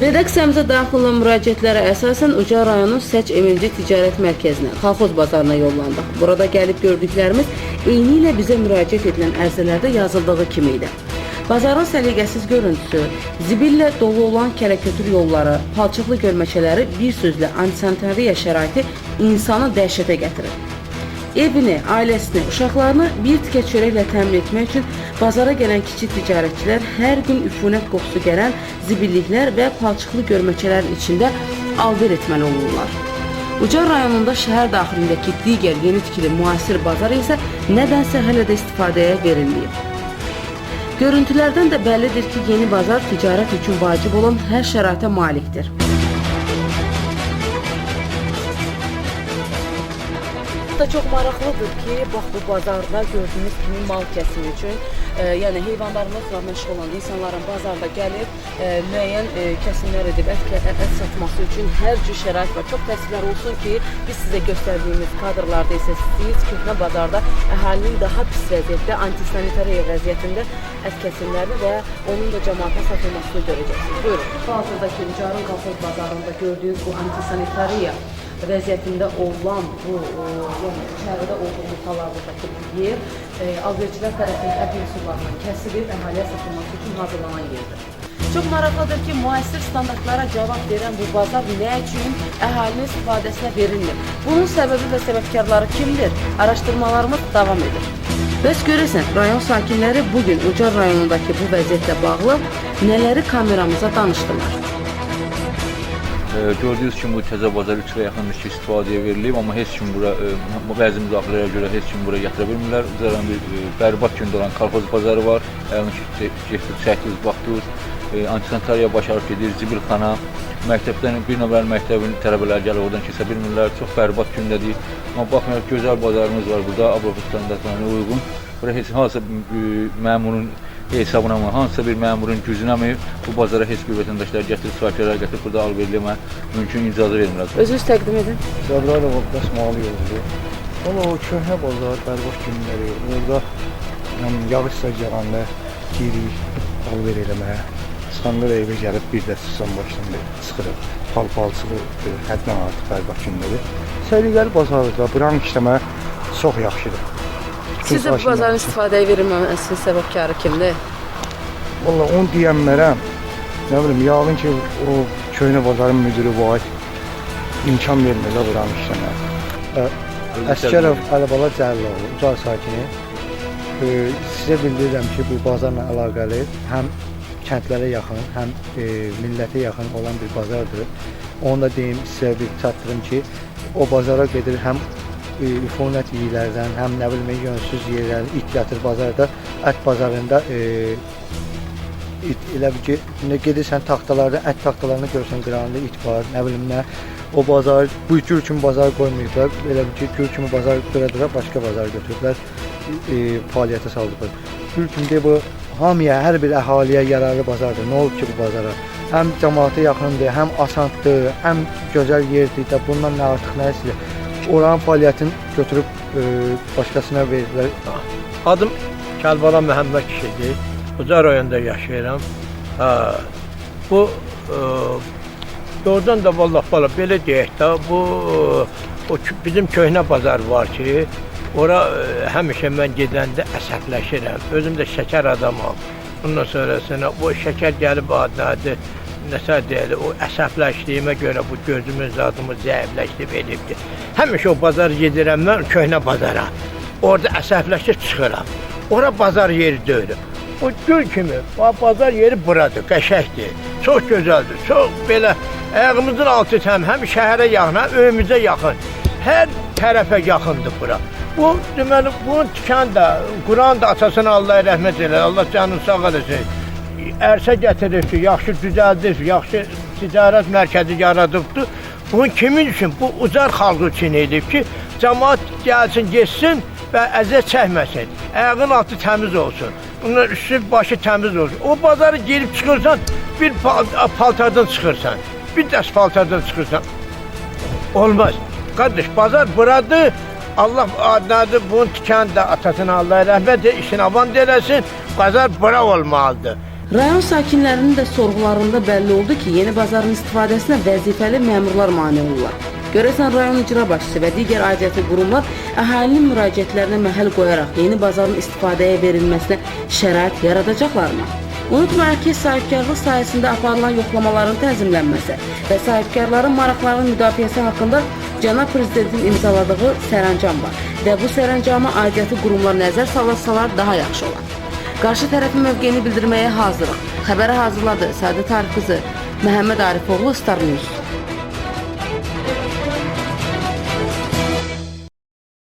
Redaksiyamıza daxil olan müraciətlərə əsasən Ucar rayonunun Səc MMC Ticarət Mərkəzinə, Kolxoz bazarına yollandıq. Burada gəlib gördüklərimiz eyni ilə bizə müraciət edilən ərizələrdə yazıldığı kimi idi. Bazarın səliqəsiz görüntüsü, zibillə dolu olan kələkötür yolları, palçıqlı görməkələri, bir sözlə antisanitariya şəraiti insanı dəhşətə gətirir. Evini, ailəsini, uşaqlarını bir tikə çörəklə təmin etmək üçün bazara gələn kiçik ticarətçilər hər gün üfunət qoxusu gələn zibilliklər və palçıqlı görməkələrin içində alver etməli olurlar. Ucar rayonunda şəhər daxilindəki digər yeni tikili müasir bazar isə nədənsə hələ də istifadəyə verilməyib. Görüntülərdən də bəllidir ki, yeni bazar ticarət üçün vacib olan hər şəraitə malikdir. Çok maraqlıdır ki, bax bu bazarda gördüğünüz kimi mal kəsimi üçün, yəni heyvanlarımızla məşğul olan insanların bazarda gəlib müəyyən kəsimlər edib ət satması üçün hər cür şərait var. Çox təəssüflər olsun ki, biz sizə göstərdiyimiz kadrlarda isə siz köhnə bazarda əhalinin daha pis vəziyyətdə, antisanitariya vəziyyətində ət kəsimlərini və onun da cəmaata satılmasını görəcəksiniz. Buyurun. Hazırdakı Ucarın Kolxoz bazarında gördüyünüz bu antisanitariya vəziyyətində olan bu, yəni içəridə olduğumuz hal-hazırdakı yer alverçilər tərəfindən ət məhsullarından kəsilib əhaliyə satılması üçün hazırlanan yerdir. Çox maraqlıdır ki, müasir standartlara cavab verən bu bazar nə üçün əhalinin istifadəsinə verilmir? Bunun səbəbi və səbəbkarları kimdir? Araşdırmalarımız davam edir. Bəs görürsən, rayon sakinləri bugün Ucar rayonundakı bu vəziyyətlə bağlı nələri kameramıza danışdılar? Gördüyünüz kimi bu təzə bazar 3 ilə yaxındır ki, istifadəyə verilib, amma heç kim bura, bəzi müdaxilələrə görə heç kim bura gətirə bilmirlər. Ucaran bir bərbad gündə olan kolxoz bazarı var, çəkdiniz, baxdınız, antisanitariya başarıb gedir, zibilxana, məktəbdən bir nömrəli məktəbin tələbələri gəlir, oradan keçə bilmirlər, çox bərbad gündədir. Amma baxmayaraq, gözəl bazarımız var burada, Avropa standartlarına uyğun. Bura heç hansısa məmurun hesabına mı, hansısa bir məmurun gücünə mi bu bazara heç bir vətəndaşlar gətirib, sahiblər gətirib, burada alverləmə mümkün icazə vermirlər. Özünüz təqdim edin. Cəbrayıl Oğuz Malı yoludur. O köhnə bazar, bərbad günləri, orada yağışsa gələndə girik, alver eləməyə. Çıxanlar evə gəlib bir də susan başında çıxırıq. Pal-palçılı həddən artıq bərbad günləri. Səliqəli bazarda buranın işləmə çox yaxşıdır. Sizə bu bazarın istifadəyə verilməməsinin səbəbkarı kimdir? Valla onu deyənlərə, nə bilim, yağın ki, o köhnə bazarın müdürü var, imkan vermirlər buranın işləmə. Əskərov Əlibala Cəlloğlu, Ucar sakini. Sizə bildirirəm ki, bu bazarla əlaqəli həm kəndlərə yaxın, həm millətə yaxın olan bir bazardır. Onu da deyim, sizə bir çatdırım ki, o bazara gedir həm üfunət yiylərdən, həm nə bilmək yönsüz yerlərdən it yatır bazarda, ət bazarında elə bir ki, gedirsən taxtalarda, ət taxtalarını görsən qırağında it var, nə bilim nə, o bazar, bu gül kimi bazar qoymayıblar, elə bir ki, gül kimi bazar qıra-qıra başqa bazar götürüblər, fəaliyyətə saldıblar. Gül kimi deyib, bu hamıya, hər bir əhaliyə yararlı bazardır, nə olub ki bu bazara? Həm cəmaata yaxındır, həm asandır, həm gözəl yerdir də, bundan nə artıq nə istəyir? Oranın fəaliyyətini götürüb başqasına verirlər. Adım Kəlbala Məhəmməd kişidir. Ucar rayonunda yaşayıram. Bu doğrudan da vallahi bala belə deyək də, bu bizim köhnə bazar var ki, ora həmişə mən gedəndə əsəbləşirəm. Özüm də şəkər adamam. Bundan sonrasına bu şəkər gəlib adnadır. Nəsə deyil, o əsəbləşdiyimə görə bu gözümün zadımı zəifləşdirib edibdir. Həmişə o bazar gedirəm mən köhnə bazara. Orada əsəbləşib çıxıram. Ora bazar yeri deyil. O gül kimi, bazar yeri buradır, qəşəkdir, çox gözəldir, çox belə ayağımızın altı həm şəhərə yaxın, həm öyümüzə yaxın, hər tərəfə yaxındır bura. Bu, deməli, bunun tikan da, Quran da atasına Allah rəhmət elə, Allah canını sağ eləsin. Ərsə gətiribdir, yaxşı düzəldir, yaxşı ticarət mərkəzi yaradıbdır. Bunun kimin üçün? Bu Ucar xalqı üçün edib ki, cəmaat gəlsin, geçsin və əziyyət çəkməsin. Ayağın altı təmiz olsun, bunun üstü başı təmiz olsun. O bazarı girib çıxırsan, bir paltardan çıxırsan, bir dəst paltardan çıxırsan. Olmaz. Qardaş, bazar buradır. Allah adnadır, bunun tikanı da atasına Allah rəhmət, işin avan eləsin, bazar bura olmalıdır. Rayon sakinlərinin də sorğularında bəlli oldu ki, yeni bazarın istifadəsinə vəzifəli məmurlar mane olurlar. Görəsən rayon icra başçısı və digər aidiyyatı qurumlar əhalinin müraciətlərinə məhəl qoyaraq yeni bazarın istifadəyə verilməsinə şərait yaradacaqlarmı? Unutmayaq ki, sahibkarlıq sayəsində aparılan yoxlamaların tənzimlənməsi və sahibkarların maraqlarının müdafiəsi haqqında Cənab Prezidentin imzaladığı sərəncam var və bu sərəncama aidiyyatı qurumlar nəzər salsalar daha yaxşı olar. Qarşı tərəfin mövqeyini bildirməyə hazırıq. Xəbəri hazırladı Səadət Arif qızı, Məhəmməd Arifoğlu, Star News.